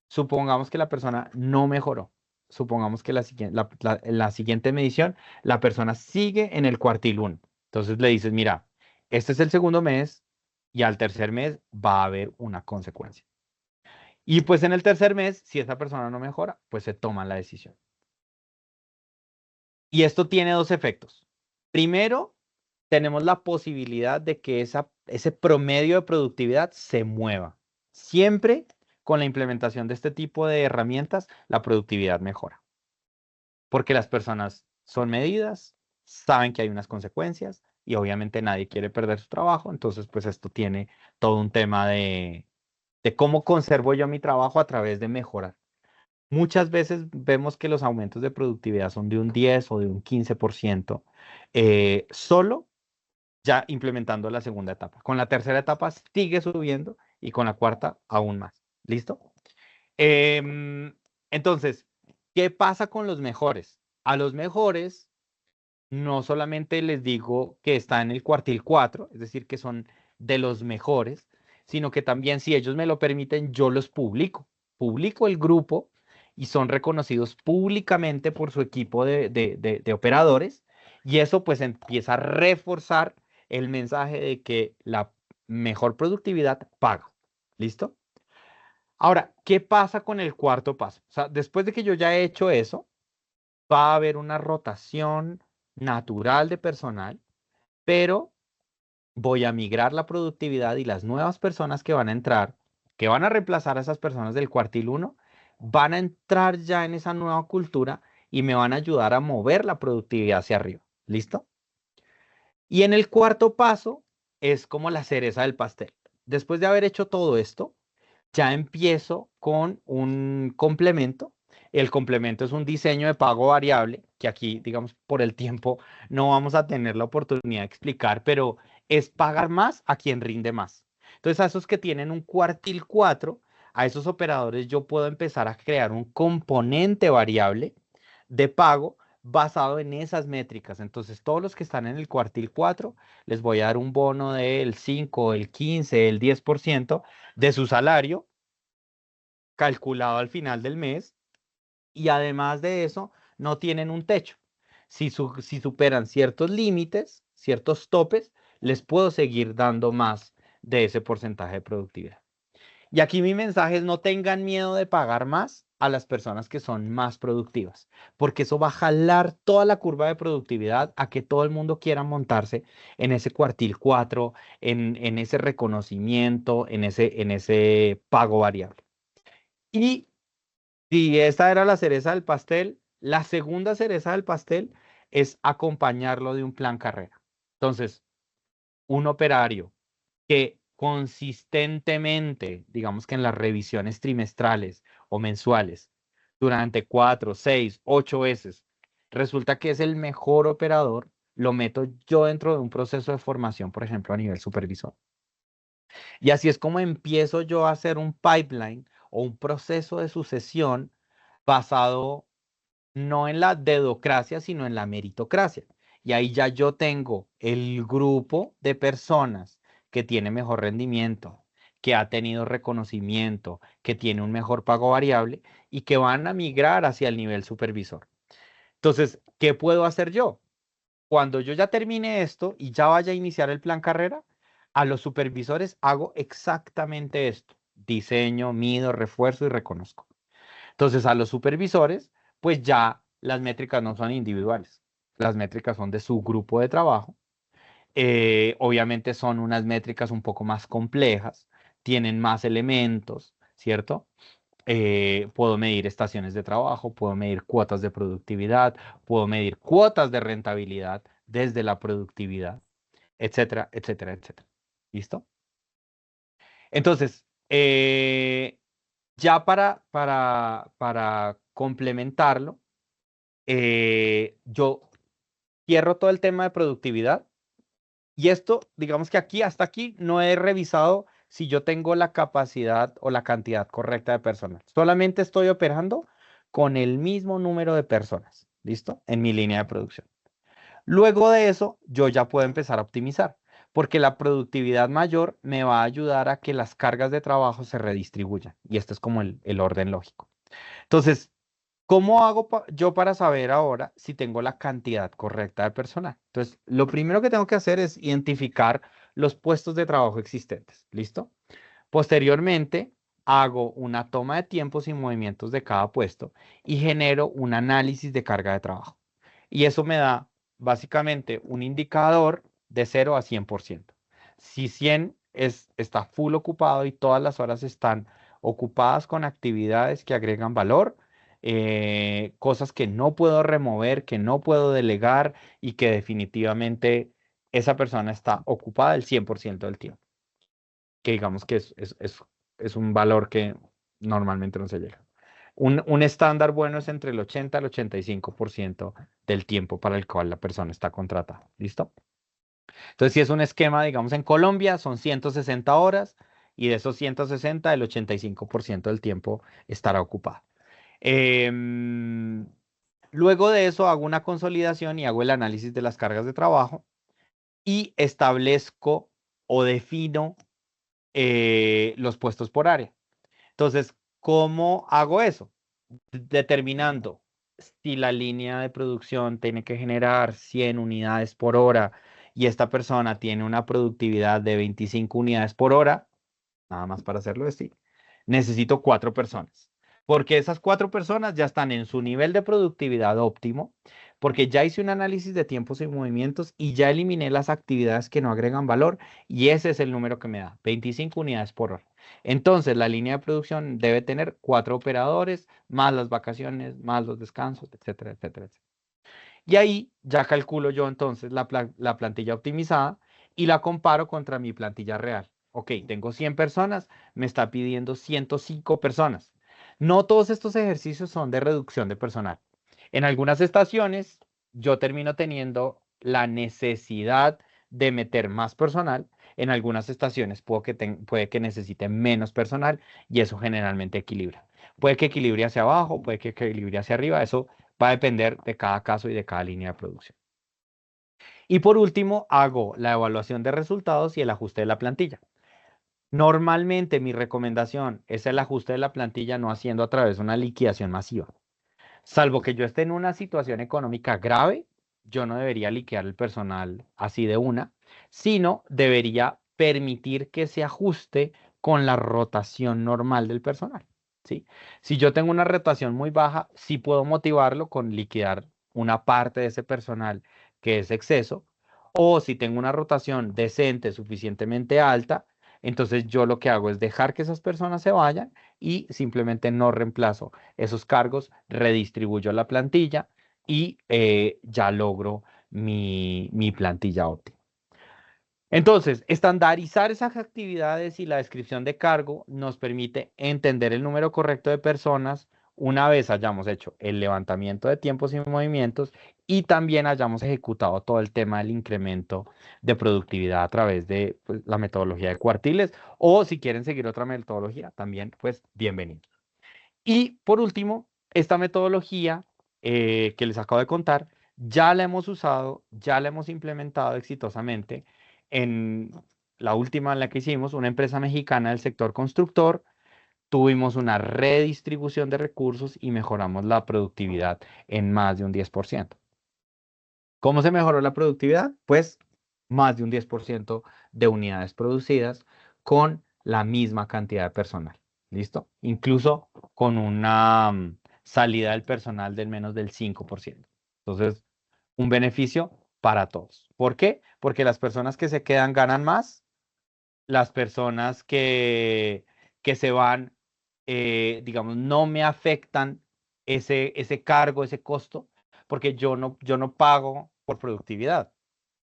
supongamos que la persona no mejoró. Supongamos que en la siguiente medición la persona sigue en el cuartil 1. Entonces le dices, mira, este es el segundo mes y al tercer mes va a haber una consecuencia. Y pues en el tercer mes, si esa persona no mejora, pues se toma la decisión. Y esto tiene dos efectos. Primero, tenemos la posibilidad de que ese promedio de productividad se mueva. Siempre con la implementación de este tipo de herramientas, la productividad mejora. Porque las personas son medidas, saben que hay unas consecuencias y obviamente nadie quiere perder su trabajo. Entonces, pues esto tiene todo un tema de cómo conservo yo mi trabajo a través de mejorar. Muchas veces vemos que los aumentos de productividad son de un 10 o de un 15%, solo ya implementando la segunda etapa. Con la tercera etapa sigue subiendo y con la cuarta aún más. ¿Listo? Em, entonces, ¿qué pasa con los mejores? A los mejores no solamente les digo que está en el cuartil 4, es decir, que son de los mejores, sino que también, si ellos me lo permiten, yo los publico. Publico el grupo y son reconocidos públicamente por su equipo de operadores y eso pues empieza a reforzar el mensaje de que la mejor productividad paga. ¿Listo? Ahora, ¿qué pasa con el cuarto paso? O sea, después de que yo ya he hecho eso, va a haber una rotación natural de personal, pero voy a migrar la productividad y las nuevas personas que van a entrar, que van a reemplazar a esas personas del cuartil uno, van a entrar ya en esa nueva cultura y me van a ayudar a mover la productividad hacia arriba. ¿Listo? Y en el cuarto paso es como la cereza del pastel. Después de haber hecho todo esto, ya empiezo con un complemento. El complemento es un diseño de pago variable, que aquí, digamos, por el tiempo no vamos a tener la oportunidad de explicar, pero es pagar más a quien rinde más. Entonces, a esos que tienen un cuartil 4, a esos operadores yo puedo empezar a crear un componente variable de pago basado en esas métricas. Entonces, todos los que están en el cuartil 4, les voy a dar un bono del 5, el 15, el 10% de su salario calculado al final del mes, y además de eso no tienen un techo. Si superan ciertos límites, ciertos topes, les puedo seguir dando más de ese porcentaje de productividad. Y aquí mi mensaje es: no tengan miedo de pagar más a las personas que son más productivas, porque eso va a jalar toda la curva de productividad a que todo el mundo quiera montarse en ese cuartil 4, en ese reconocimiento, en ese pago variable. Y si esta era la cereza del pastel, la segunda cereza del pastel es acompañarlo de un plan carrera. Entonces, un operario que consistentemente, digamos que en las revisiones trimestrales o mensuales, durante 4, 6, 8 veces, resulta que es el mejor operador, lo meto yo dentro de un proceso de formación, por ejemplo, a nivel supervisor. Y así es como empiezo yo a hacer un pipeline o un proceso de sucesión basado no en la dedocracia, sino en la meritocracia. Y ahí ya yo tengo el grupo de personas que tiene mejor rendimiento, que ha tenido reconocimiento, que tiene un mejor pago variable y que van a migrar hacia el nivel supervisor. Entonces, ¿qué puedo hacer yo? Cuando yo ya termine esto y ya vaya a iniciar el plan carrera, a los supervisores hago exactamente esto: diseño, mido, refuerzo y reconozco. Entonces, a los supervisores, pues ya las métricas no son individuales, las métricas son de su grupo de trabajo. Obviamente son unas métricas un poco más complejas, tienen más elementos, ¿cierto? Puedo medir estaciones de trabajo, puedo medir cuotas de productividad, puedo medir cuotas de rentabilidad desde la productividad, etcétera, etcétera, etcétera. ¿Listo? Entonces, ya para complementarlo, yo cierro todo el tema de productividad, y esto, digamos que aquí, hasta aquí, no he revisado si yo tengo la capacidad o la cantidad correcta de personas. Solamente estoy operando con el mismo número de personas, ¿listo? En mi línea de producción. Luego de eso, yo ya puedo empezar a optimizar, porque la productividad mayor me va a ayudar a que las cargas de trabajo se redistribuyan. Y esto es como el orden lógico. Entonces, ¿cómo hago yo para saber ahora si tengo la cantidad correcta de personal? Entonces, lo primero que tengo que hacer es identificar los puestos de trabajo existentes. ¿Listo? Posteriormente, hago una toma de tiempos y movimientos de cada puesto y genero un análisis de carga de trabajo. Y eso me da básicamente un indicador de 0 a 100%. Si 100 está full ocupado y todas las horas están ocupadas con actividades que agregan valor, cosas que no puedo remover, que no puedo delegar y que definitivamente esa persona está ocupada el 100% del tiempo, que digamos que es un valor que normalmente no se llega. Un estándar bueno es entre el 80 al 85% del tiempo para el cual la persona está contratada. ¿Listo? Entonces, si es un esquema, digamos, en Colombia son 160 horas, y de esos 160, el 85% del tiempo estará ocupado. Em, Luego de eso hago una consolidación y hago el análisis de las cargas de trabajo y establezco o defino los puestos por área. Entonces, ¿cómo hago eso? Determinando si la línea de producción tiene que generar 100 unidades por hora y esta persona tiene una productividad de 25 unidades por hora, nada más para hacerlo así, necesito 4 personas, porque esas 4 personas ya están en su nivel de productividad óptimo, porque ya hice un análisis de tiempos y movimientos y ya eliminé las actividades que no agregan valor y ese es el número que me da, 25 unidades por hora. Entonces, la línea de producción debe tener 4 operadores, más las vacaciones, más los descansos, etcétera, etcétera, etcétera. Y ahí ya calculo yo entonces la plantilla optimizada y la comparo contra mi plantilla real. Ok, tengo 100 personas, me está pidiendo 105 personas. No todos estos ejercicios son de reducción de personal. En algunas estaciones yo termino teniendo la necesidad de meter más personal. En algunas estaciones puede que necesite menos personal y eso generalmente equilibra. Puede que equilibre hacia abajo, puede que equilibre hacia arriba. Eso va a depender de cada caso y de cada línea de producción. Y por último, hago la evaluación de resultados y el ajuste de la plantilla. Normalmente mi recomendación es el ajuste de la plantilla no haciendo a través de una liquidación masiva. Salvo que yo esté en una situación económica grave, yo no debería liquidar el personal así de una, sino debería permitir que se ajuste con la rotación normal del personal. ¿Sí? Si yo tengo una rotación muy baja, sí puedo motivarlo con liquidar una parte de ese personal que es exceso, o si tengo una rotación decente, suficientemente alta, entonces yo lo que hago es dejar que esas personas se vayan y simplemente no reemplazo esos cargos, redistribuyo la plantilla y ya logro mi plantilla óptima. Entonces, estandarizar esas actividades y la descripción de cargo nos permite entender el número correcto de personas una vez hayamos hecho el levantamiento de tiempos y movimientos y también hayamos ejecutado todo el tema del incremento de productividad a través de pues, la metodología de cuartiles o si quieren seguir otra metodología, también pues bienvenido. Y por último, esta metodología que les acabo de contar, ya la hemos usado, ya la hemos implementado exitosamente en la última en la que hicimos, una empresa mexicana del sector constructor. Tuvimos una redistribución de recursos y mejoramos la productividad en más de un 10%. ¿Cómo se mejoró la productividad? Pues más de un 10% de unidades producidas con la misma cantidad de personal. ¿Listo? Incluso con una salida del personal del menos del 5%. Entonces, un beneficio para todos. ¿Por qué? Porque las personas que se quedan ganan más, las personas que se van, digamos, no me afectan ese cargo, ese costo, porque yo no pago por productividad,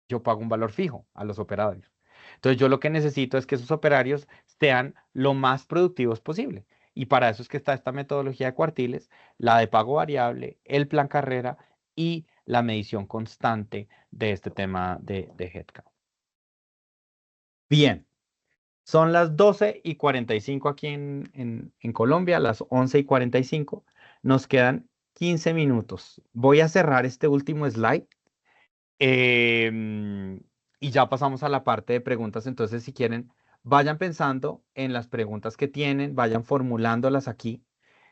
yo pago un valor fijo a los operarios. Entonces yo lo que necesito es que esos operarios sean lo más productivos posible. Y para eso es que está esta metodología de cuartiles, la de pago variable, el plan carrera y la medición constante de este tema de headcount. Bien. Son las 12:45 aquí en Colombia, las 11:45. Nos quedan 15 minutos. Voy a cerrar este último slide em, y ya pasamos a la parte de preguntas. Entonces, si quieren, vayan pensando en las preguntas que tienen, vayan formulándolas aquí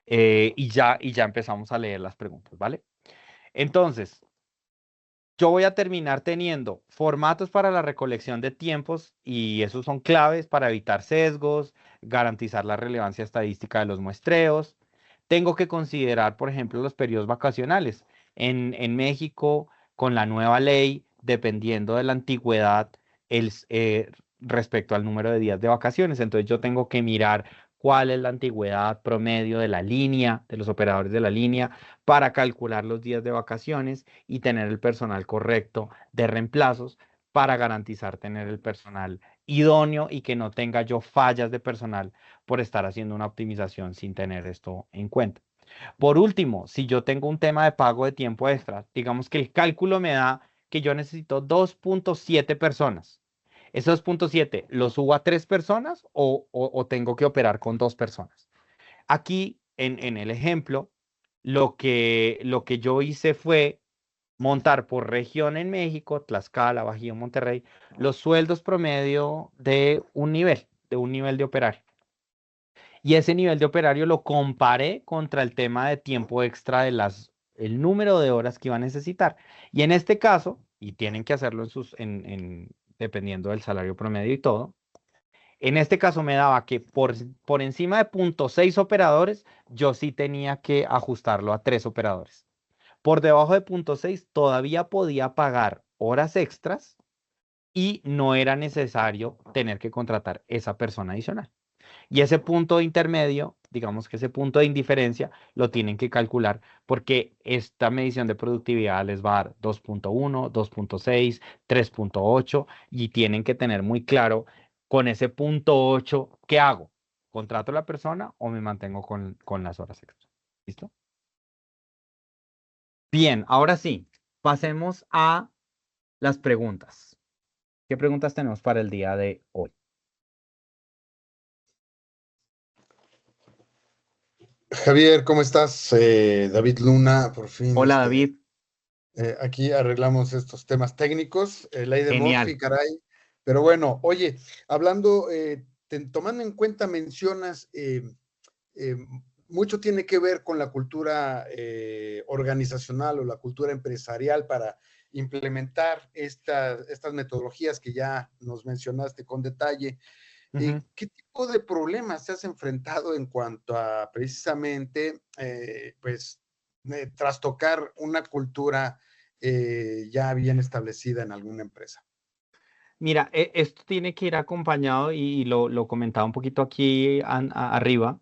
y ya empezamos a leer las preguntas, ¿vale? Entonces, yo voy a terminar teniendo formatos para la recolección de tiempos y esos son claves para evitar sesgos, garantizar la relevancia estadística de los muestreos. Tengo que considerar, por ejemplo, los periodos vacacionales. En México, con la nueva ley, dependiendo de la antigüedad, respecto al número de días de vacaciones. Entonces yo tengo que mirar cuál es la antigüedad promedio de la línea, de los operadores de la línea, para calcular los días de vacaciones y tener el personal correcto de reemplazos para garantizar tener el personal idóneo y que no tenga yo fallas de personal por estar haciendo una optimización sin tener esto en cuenta. Por último, si yo tengo un tema de pago de tiempo extra, digamos que el cálculo me da que yo necesito 2.7 personas. ¿Esos 2.7 lo subo a 3 personas o tengo que operar con 2 personas? Aquí, en el ejemplo, lo que yo hice fue montar por región en México, Tlaxcala, Bajío, Monterrey, los sueldos promedio de un nivel de operario. Y ese nivel de operario lo comparé contra el tema de tiempo extra el número de horas que iba a necesitar. Y en este caso, y tienen que hacerlo dependiendo del salario promedio y todo, en este caso me daba que por encima de 0.6 operadores, yo sí tenía que ajustarlo a 3 operadores. Por debajo de 0.6 todavía podía pagar horas extras y no era necesario tener que contratar esa persona adicional. Y ese punto intermedio, digamos que ese punto de indiferencia, lo tienen que calcular porque esta medición de productividad les va a dar 2.1, 2.6, 3.8 y tienen que tener muy claro con ese punto 8, ¿qué hago? ¿Contrato a la persona o me mantengo con las horas extras? ¿Listo? Bien, ahora sí, pasemos a las preguntas. ¿Qué preguntas tenemos para el día de hoy? Javier, ¿cómo estás? David Luna, por fin, Hola David, aquí arreglamos estos temas técnicos, ley de genial. Murphy, caray. Pero bueno, oye, hablando, tomando en cuenta, mencionas, eh, mucho tiene que ver con la cultura organizacional o la cultura empresarial para implementar estas metodologías que ya nos mencionaste con detalle. Ujú. ¿Qué tipo de problemas te has enfrentado en cuanto a precisamente, pues, trastocar una cultura ya bien establecida en alguna empresa? Mira, esto tiene que ir acompañado y lo comentaba un poquito aquí arriba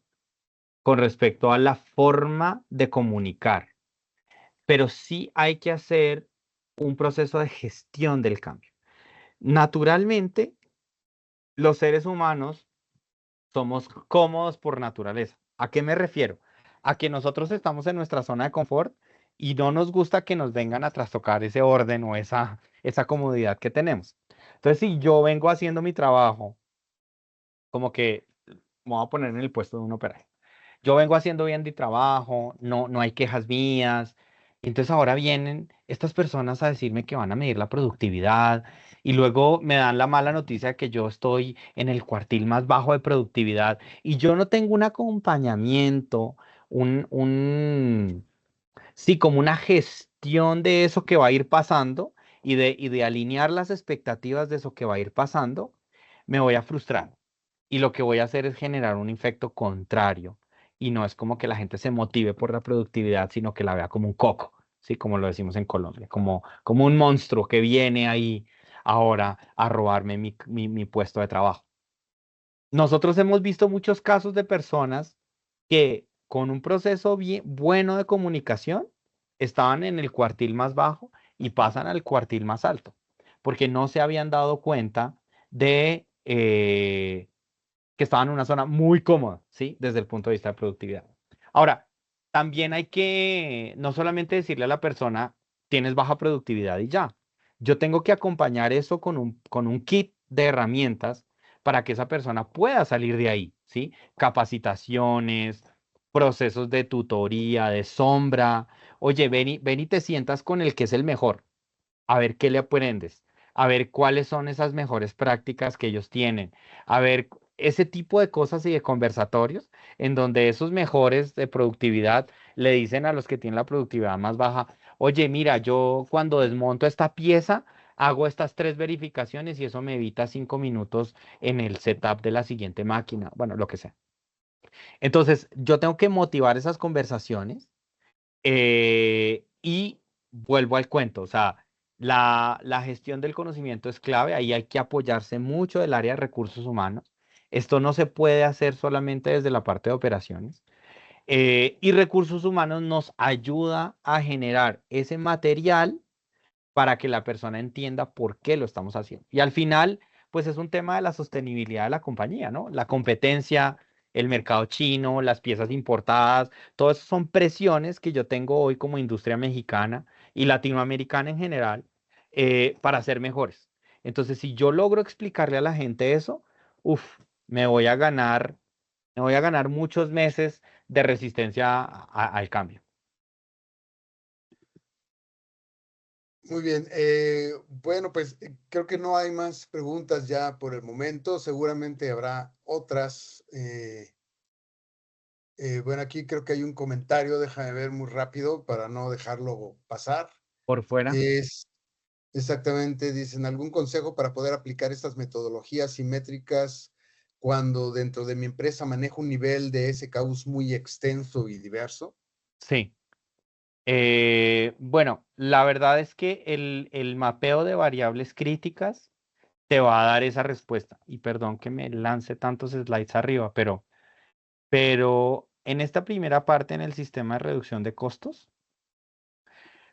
con respecto a la forma de comunicar, pero sí hay que hacer un proceso de gestión del cambio. Naturalmente, los seres humanos somos cómodos por naturaleza. ¿A qué me refiero? A que nosotros estamos en nuestra zona de confort y no nos gusta que nos vengan a trastocar ese orden o esa comodidad que tenemos. Entonces, si yo vengo haciendo mi trabajo, como que me voy a poner en el puesto de un operario. Yo vengo haciendo bien mi trabajo, no hay quejas mías. Entonces ahora vienen estas personas a decirme que van a medir la productividad y luego me dan la mala noticia de que yo estoy en el cuartil más bajo de productividad y yo no tengo un acompañamiento, sí, como una gestión de eso que va a ir pasando y de alinear las expectativas de eso que va a ir pasando, me voy a frustrar. Y lo que voy a hacer es generar un efecto contrario. Y no es como que la gente se motive por la productividad, sino que la vea como un coco, ¿sí? Como lo decimos en Colombia, como un monstruo que viene ahí ahora a robarme mi puesto de trabajo. Nosotros hemos visto muchos casos de personas que con un proceso bien, bueno de comunicación estaban en el cuartil más bajo y pasan al cuartil más alto, porque no se habían dado cuenta de que estaban en una zona muy cómoda, ¿sí? Desde el punto de vista de productividad. Ahora, también hay que no solamente decirle a la persona, tienes baja productividad y ya. Yo tengo que acompañar eso con un kit de herramientas para que esa persona pueda salir de ahí, ¿sí? Capacitaciones, procesos de tutoría, de sombra. Oye, ven y te sientas con el que es el mejor, a ver qué le aprendes, a ver cuáles son esas mejores prácticas que ellos tienen, a ver ese tipo de cosas y de conversatorios en donde esos mejores de productividad le dicen a los que tienen la productividad más baja, oye, mira, yo cuando desmonto esta pieza, hago estas 3 verificaciones y eso me evita 5 minutos en el setup de la siguiente máquina, bueno, lo que sea. Entonces, yo tengo que motivar esas conversaciones y vuelvo al cuento, o sea, la gestión del conocimiento es clave, ahí hay que apoyarse mucho del área de recursos humanos. Esto no se puede hacer solamente desde la parte de operaciones. Y recursos humanos nos ayuda a generar ese material para que la persona entienda por qué lo estamos haciendo. Y al final, pues es un tema de la sostenibilidad de la compañía, ¿no? La competencia, el mercado chino, las piezas importadas, todo eso son presiones que yo tengo hoy como industria mexicana y latinoamericana en general para ser mejores. Entonces, si yo logro explicarle a la gente eso, uff, me voy a ganar, me voy a ganar muchos meses de resistencia al cambio. Muy bien, bueno, pues creo que no hay más preguntas ya por el momento, seguramente habrá otras. Bueno, aquí creo que hay un comentario, déjame ver muy rápido para no dejarlo pasar. Por fuera. Es exactamente, dicen, ¿algún consejo para poder aplicar estas metodologías simétricas cuando dentro de mi empresa manejo un nivel de SKUs muy extenso y diverso? Sí. Bueno, la verdad es que el mapeo de variables críticas te va a dar esa respuesta. Y perdón que me lance tantos slides arriba, pero en esta primera parte en el sistema de reducción de costos,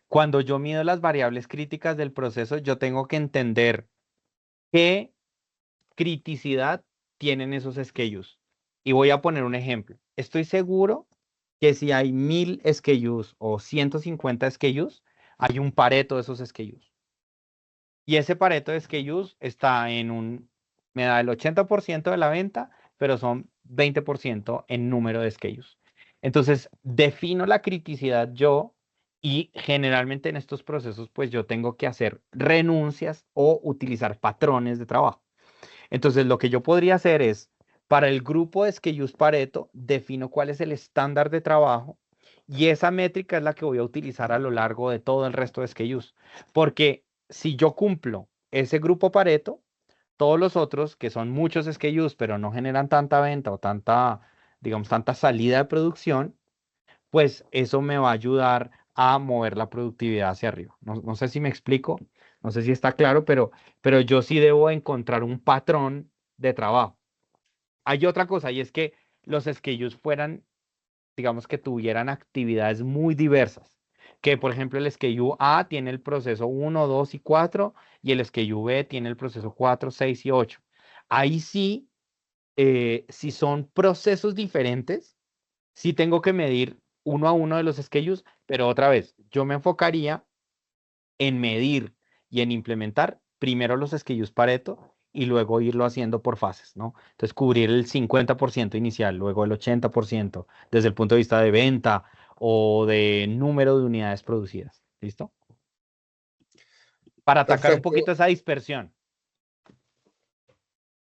cuando yo mido las variables críticas del proceso, yo tengo que entender qué criticidad tienen esos SKUs. Y voy a poner un ejemplo. Estoy seguro que si hay 1000 SKUs o 150 SKUs, hay un Pareto de esos SKUs. Y ese Pareto de SKUs está me da el 80% de la venta, pero son 20% en número de SKUs. Entonces, defino la criticidad yo y generalmente en estos procesos, pues yo tengo que hacer renuncias o utilizar patrones de trabajo. Entonces, lo que yo podría hacer es, para el grupo de SKUs Pareto, defino cuál es el estándar de trabajo y esa métrica es la que voy a utilizar a lo largo de todo el resto de SKUs. Porque si yo cumplo ese grupo Pareto, todos los otros, que son muchos SKUs, pero no generan tanta venta o tanta, digamos, tanta salida de producción, pues eso me va a ayudar a mover la productividad hacia arriba. No sé si me explico, no sé si está claro, pero yo sí debo encontrar un patrón de trabajo. Hay otra cosa y es que los SKUs fueran, digamos que tuvieran actividades muy diversas. Que por ejemplo el SKU A tiene el proceso 1, 2 y 4 y el SKU B tiene el proceso 4, 6 y 8. Ahí sí, si son procesos diferentes, sí tengo que medir uno a uno de los SKUs, pero otra vez, yo me enfocaría en medir y en implementar primero los SKUs Pareto y luego irlo haciendo por fases, ¿no? Entonces, cubrir el 50% inicial, luego el 80% desde el punto de vista de venta o de número de unidades producidas. ¿Listo? Para atacar un Perfecto. poquito esa dispersión.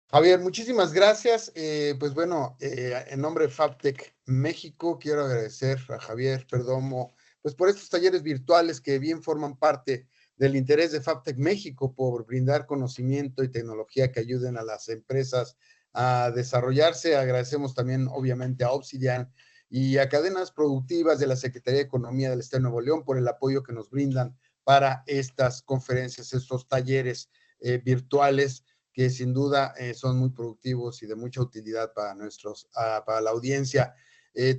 Javier, muchísimas gracias. Pues bueno, en nombre de Fabtech México, quiero agradecer a Javier Perdomo, pues por estos talleres virtuales que bien forman parte del interés de Fabtech México por brindar conocimiento y tecnología que ayuden a las empresas a desarrollarse. Agradecemos también, obviamente, a Obsidian y a Cadenas Productivas de la Secretaría de Economía del Estado de Nuevo León por el apoyo que nos brindan para estas conferencias, estos talleres virtuales que sin duda son muy productivos y de mucha utilidad para para la audiencia.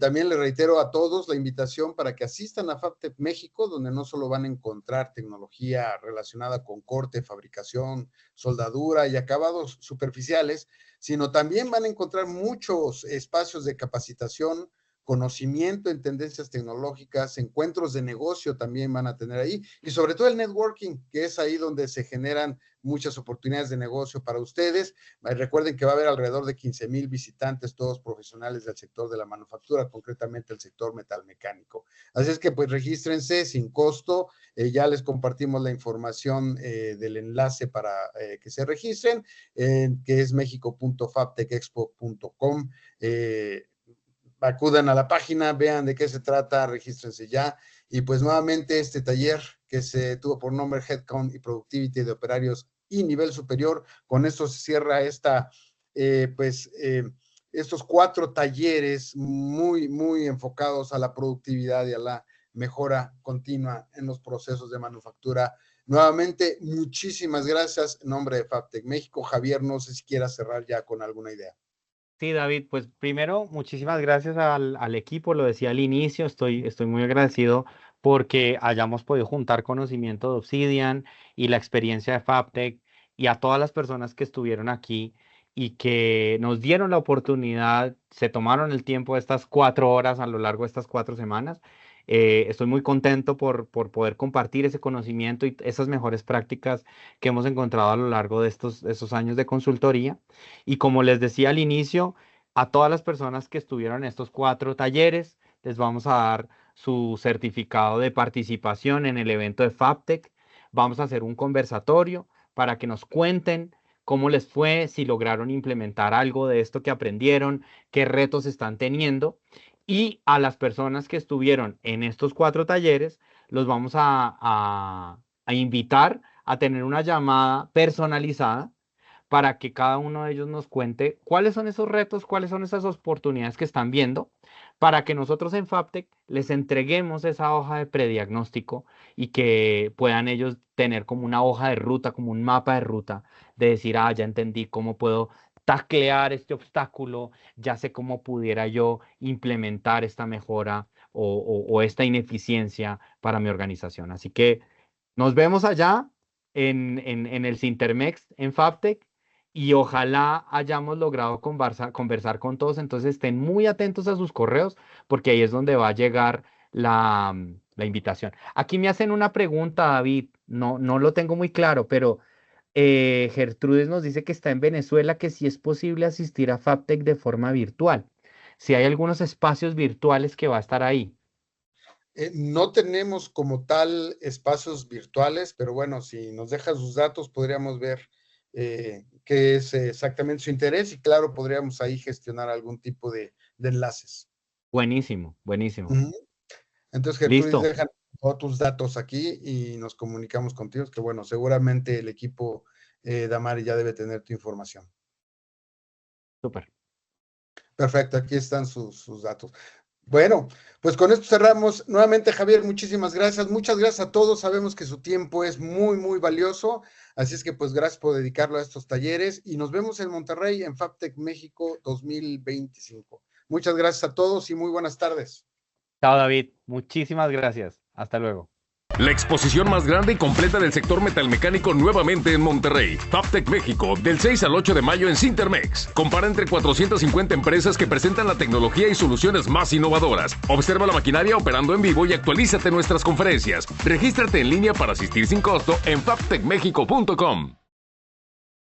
También le reitero a todos la invitación para que asistan a FabTech México, donde no solo van a encontrar tecnología relacionada con corte, fabricación, soldadura y acabados superficiales, sino también van a encontrar muchos espacios de capacitación, conocimiento en tendencias tecnológicas, encuentros de negocio también van a tener ahí, y sobre todo el networking, que es ahí donde se generan muchas oportunidades de negocio para ustedes. Recuerden que va a haber alrededor de 15,000 visitantes, todos profesionales del sector de la manufactura, concretamente el sector metalmecánico. Así es que pues regístrense sin costo. Ya les compartimos la información del enlace para que se registren, que es mexico.fabtechexpo.com. Acudan a la página, vean de qué se trata, regístrense ya. Y pues nuevamente este taller que se tuvo por nombre Headcount y Productivity de Operarios y Nivel Superior, con esto se cierra estos 4 talleres muy enfocados a la productividad y a la mejora continua en los procesos de manufactura. Nuevamente, muchísimas gracias en nombre de Fabtech México. Javier, no sé si quieras cerrar ya con alguna idea. Sí, David, pues primero, muchísimas gracias al equipo, lo decía al inicio, estoy muy agradecido porque hayamos podido juntar conocimiento de Obsidian y la experiencia de Fabtech y a todas las personas que estuvieron aquí y que nos dieron la oportunidad, se tomaron el tiempo de estas 4 horas a lo largo de estas 4 semanas. Estoy muy contento por poder compartir ese conocimiento y esas mejores prácticas que hemos encontrado a lo largo de estos años de consultoría. Y como les decía al inicio, a todas las personas que estuvieron en estos 4 talleres, les vamos a dar su certificado de participación en el evento de Fabtech. Vamos a hacer un conversatorio para que nos cuenten cómo les fue, si lograron implementar algo de esto que aprendieron, qué retos están teniendo. Y a las personas que estuvieron en estos 4 talleres, los vamos a invitar a tener una llamada personalizada para que cada uno de ellos nos cuente cuáles son esos retos, cuáles son esas oportunidades que están viendo, para que nosotros en Fabtech les entreguemos esa hoja de prediagnóstico y que puedan ellos tener como una hoja de ruta, como un mapa de ruta, de decir, ah, ya entendí cómo puedo taclear este obstáculo, ya sé cómo pudiera yo implementar esta mejora o esta ineficiencia para mi organización. Así que nos vemos allá en el Sintermex, en Fabtech, y ojalá hayamos logrado conversar con todos. Entonces estén muy atentos a sus correos porque ahí es donde va a llegar la invitación. Aquí me hacen una pregunta, David. No, no lo tengo muy claro, pero Gertrudis nos dice que está en Venezuela, que si es posible asistir a Fabtech de forma virtual. Si hay algunos espacios virtuales que va a estar ahí. No tenemos como tal espacios virtuales, pero bueno, si nos deja sus datos, podríamos ver qué es exactamente su interés y claro, podríamos ahí gestionar algún tipo de enlaces. Buenísimo, buenísimo. Ujú. Entonces, Gertrudis, Listo. deja todos tus datos aquí y nos comunicamos contigo, que bueno, seguramente el equipo Damari ya debe tener tu información. Súper. Perfecto, aquí están sus datos. Bueno, pues con esto cerramos. Nuevamente, Javier, muchísimas gracias. Muchas gracias a todos. Sabemos que su tiempo es muy, muy valioso. Así es que, pues, gracias por dedicarlo a estos talleres y nos vemos en Monterrey en Fabtech México 2025. Muchas gracias a todos y muy buenas tardes. Chao, David. Muchísimas gracias. Hasta luego. La exposición más grande y completa del sector metalmecánico nuevamente en Monterrey. Fabtech México, del 6 al 8 de mayo en Sintermex. Compara entre 450 empresas que presentan la tecnología y soluciones más innovadoras. Observa la maquinaria operando en vivo y actualízate en nuestras conferencias. Regístrate en línea para asistir sin costo en fabtechmexico.com.